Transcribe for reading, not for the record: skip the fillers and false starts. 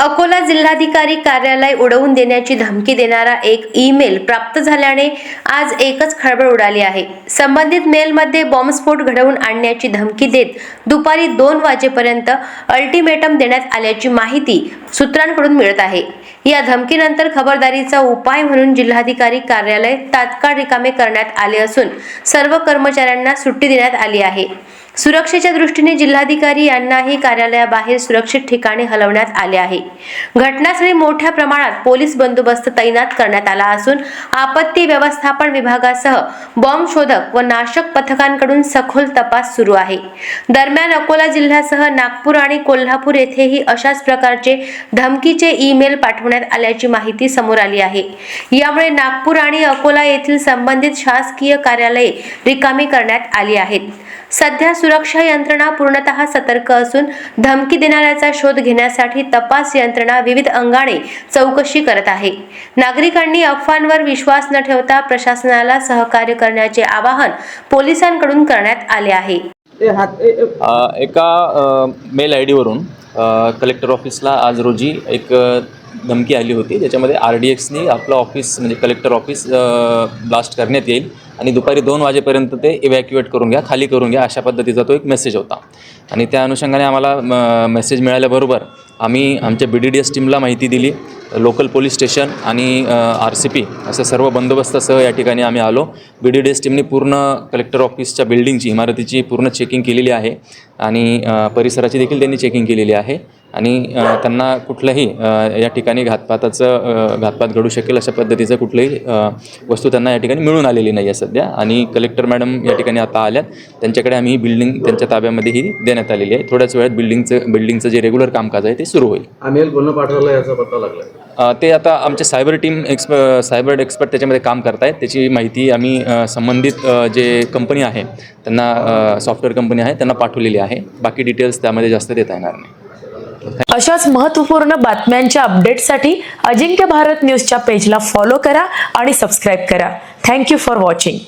अकोला जिल्हाधिकारी कार्यालय उडवून देण्याची धमकी देणारा एक ईमेल प्राप्त झाल्याने आज एकच खळबळ उडाली आहे। संबंधित मेलमध्ये बॉम्बस्फोट घडवून आणण्याची धमकी देत दुपारी 2 वाजेपर्यंत अल्टिमेटम देण्यात आल्याची माहिती सूत्रांकडून मिळत आहे। या धमकीनंतर खबरदारीचा उपाय म्हणून जिल्हाधिकारी कार्यालय तात्काळ रिकामे करण्यात आले असून सर्व कर्मचाऱ्यांना सुट्टी देण्यात आली आहे। सुरक्षेच्या दृष्टीने जिल्हाधिकारी यांनाही कार्यालयाबाहेर सुरक्षित ठिकाणी हलवण्यात आले आहे। घटनास्थळी मोठ्या प्रमाणात पोलीस बंदोबस्त तैनात करण्यात आला असून आपत्ती व्यवस्थापन विभागासह बॉम्ब शोधक व नाशक पथकांकडून सखोल तपास सुरू आहे। दरम्यान अकोला जिल्ह्यासह नागपूर आणि कोल्हापूर येथेही अशाच प्रकारचे धमकीचे ईमेल पाठवण्यात आल्याची माहिती समोर आली आहे। यामुळे नागपूर आणि अकोला येथील संबंधित शासकीय कार्यालये रिकामी करण्यात आली आहेत। सध्या सुरक्षा यंत्रणा पूर्णतः सतर्क असून धमकी देणाऱ्याचा शोध घेण्यासाठी तपास यंत्रणा विविध अंगाने चौकशी करत आहे। नागरिकांनी अफवांवर विश्वास न ठेवता प्रशासनाला सहकार्य करण्याचे आवाहन पोलिसांकडून करण्यात आले आहे। एका मेल आय डीवरून कलेक्टर ऑफिसला आज रोजी एक धमकी आली होती, ज्याच्यामध्ये RDXनी आपलं ऑफिस म्हणजे कलेक्टर ऑफिस ब्लास्ट करण्यात येईल आणि दुपारी 2 वाजेपर्यंत ते इव्हॅक्युएट करून घ्या, खाली करून घ्या, अशा पद्धतीचा तो एक मेसेज होता। आणि त्या अनुषंगाने आम्हाला मेसेज मिळाल्याबरोबर आम्ही आमच्या BDDS टीमला माहिती दिली। लोकल पोलीस स्टेशन आणि RCP असं सर्व बंदोबस्तासह या ठिकाणी आम्ही आलो। BDDS टीमने पूर्ण कलेक्टर ऑफिसच्या बिल्डिंगची इमारतीची पूर्ण चेकिंग केलेली आहे आणि परिसराची देखील त्यांनी चेकिंग केलेली आहे आणि त्यांना कुठलंही या ठिकाणी घातपात घडू शकेल अशा पद्धतीचं कुठलंही वस्तू त्यांना या ठिकाणी मिळून आलेली नाही आहे सध्या। आणि कलेक्टर मॅडम या ठिकाणी आता आल्यात, त्यांच्याकडे आम्ही ही बिल्डिंग त्यांच्या ताब्यामध्येही देण्यात आलेली आहे। थोड्याच वेळात बिल्डिंगचं जे रेग्युलर कामकाज आहे ते सुरू होईल। आम्ही कोण पाठवलं याचा पत्ता लागला? ते आता आमचे सायबर एक्सपर्ट त्याच्यामध्ये काम करत आहेत। त्याची माहिती आम्ही संबंधित जे कंपनी आहे त्यांना, सॉफ्टवेअर कंपनी आहे त्यांना पाठवलेली आहे। बाकी डिटेल्स त्यामध्ये जास्त देता येणार नाही। अशाच महत्त्वपूर्ण बातम्यांच्या अपडेटसाठी अजिंक्य भारत न्यूजच्या पेजला फॉलो करा आणि सबस्क्राईब करा। Thank you for watching.